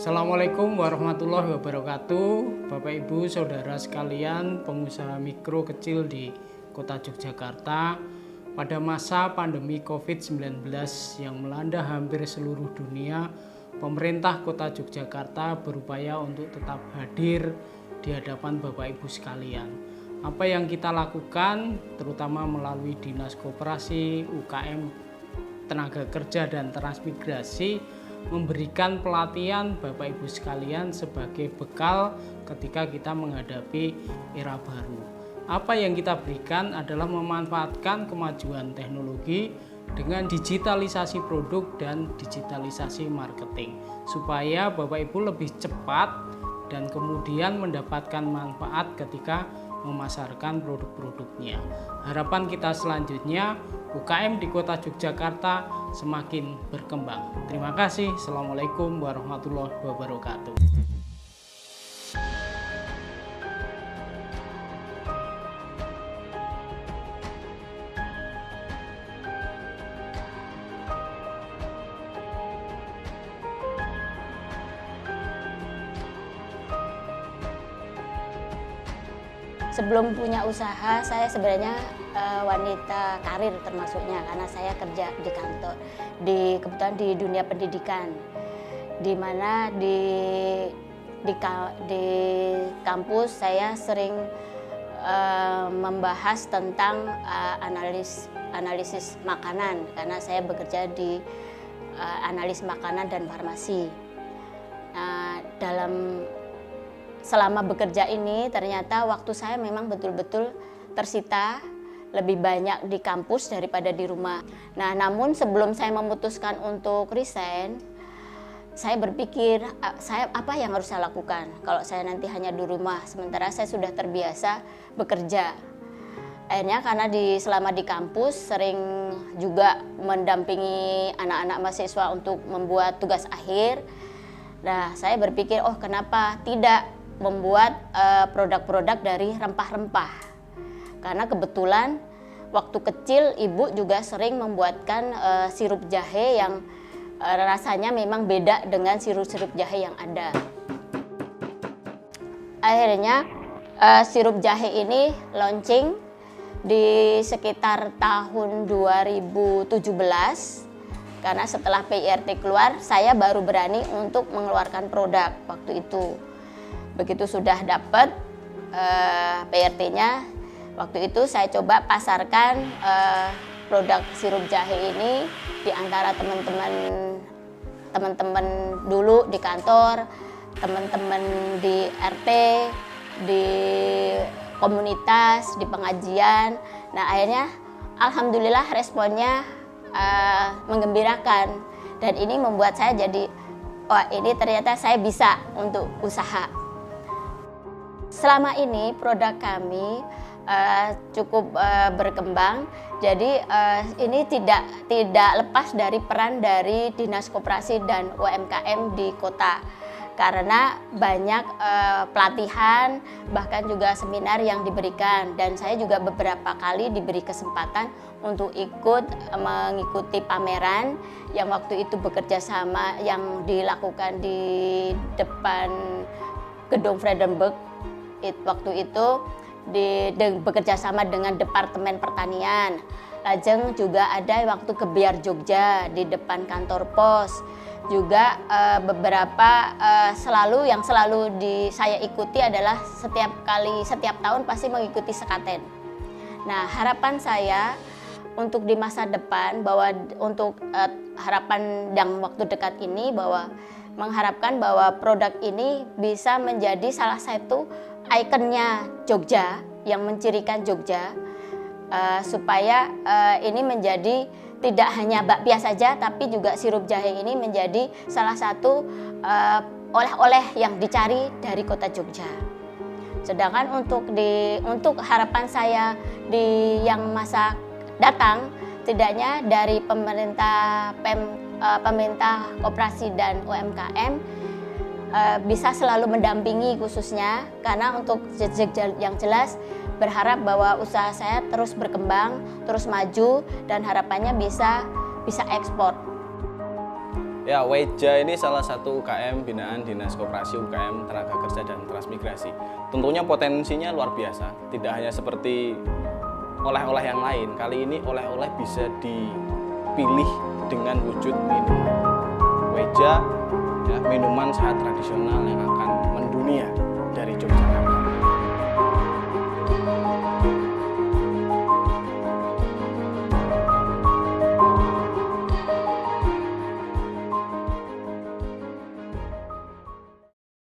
Assalamualaikum warahmatullahi wabarakatuh. Bapak Ibu Saudara sekalian, pengusaha mikro kecil di Kota Yogyakarta. Pada masa pandemi COVID-19 yang melanda hampir seluruh dunia, pemerintah Kota Yogyakarta berupaya untuk tetap hadir di hadapan Bapak Ibu sekalian. Apa yang kita lakukan, terutama melalui Dinas Koperasi, UKM, Tenaga Kerja dan Transmigrasi, memberikan pelatihan Bapak Ibu sekalian sebagai bekal ketika kita menghadapi era baru. Apa yang kita berikan adalah memanfaatkan kemajuan teknologi dengan digitalisasi produk dan digitalisasi marketing, supaya Bapak Ibu lebih cepat dan kemudian mendapatkan manfaat ketika memasarkan produk-produknya. Harapan kita selanjutnya, UKM di Kota Yogyakarta semakin berkembang. Terima kasih. Assalamualaikum warahmatullahi wabarakatuh. Sebelum punya usaha, saya sebenarnya wanita karir termasuknya, karena saya kerja di kantor, kebetulan di dunia pendidikan, di mana di kampus saya sering membahas tentang analisis makanan, karena saya bekerja di analis makanan dan farmasi. Nah, selama bekerja ini ternyata waktu saya memang betul-betul tersita lebih banyak di kampus daripada di rumah. Nah, namun sebelum saya memutuskan untuk resign, saya berpikir apa yang harus saya lakukan kalau saya nanti hanya di rumah sementara saya sudah terbiasa bekerja. Akhirnya karena selama di kampus sering juga mendampingi anak-anak mahasiswa untuk membuat tugas akhir. Nah, saya berpikir, kenapa tidak membuat produk-produk dari rempah-rempah, karena kebetulan waktu kecil ibu juga sering membuatkan sirup jahe yang rasanya memang beda dengan sirup-sirup jahe yang ada. Akhirnya sirup jahe ini launching di sekitar tahun 2017, karena setelah PIRT keluar saya baru berani untuk mengeluarkan produk waktu itu. Begitu sudah dapat PRT-nya, waktu itu saya coba pasarkan produk sirup jahe ini di antara teman-teman dulu di kantor, teman-teman di RT, di komunitas, di pengajian. Nah, akhirnya alhamdulillah responnya menggembirakan, dan ini membuat saya jadi, ini ternyata saya bisa untuk usaha. Selama ini produk kami cukup berkembang, jadi ini tidak lepas dari peran dari Dinas Koperasi dan UMKM di kota, karena banyak pelatihan bahkan juga seminar yang diberikan, dan saya juga beberapa kali diberi kesempatan untuk mengikuti pameran yang waktu itu bekerja sama yang dilakukan di depan gedung Vredenburg. Waktu itu bekerja sama dengan Departemen Pertanian. Lajeng juga ada waktu ke Biar Jogja di depan kantor pos. Juga beberapa yang selalu saya ikuti adalah setiap tahun pasti mengikuti sekaten. Nah, harapan saya untuk di masa depan untuk harapan yang waktu dekat ini mengharapkan bahwa produk ini bisa menjadi salah satu ikonnya Jogja yang mencirikan Jogja, supaya ini menjadi tidak hanya bakpia saja, tapi juga sirup jahe ini menjadi salah satu oleh-oleh yang dicari dari kota Jogja. Sedangkan untuk harapan saya yang masa datang, tidaknya dari pemerintah koperasi dan UMKM bisa selalu mendampingi, khususnya karena untuk yang jelas berharap bahwa usaha saya terus berkembang, terus maju, dan harapannya bisa ekspor. Ya, Weja ini salah satu UKM binaan Dinas Koperasi UKM Tenaga Kerja dan Transmigrasi. Tentunya potensinya luar biasa, tidak hanya seperti oleh-oleh yang lain. Kali ini oleh-oleh bisa dipilih dengan wujud minuman. Weja, ya, minuman sehat tradisional yang akan mendunia.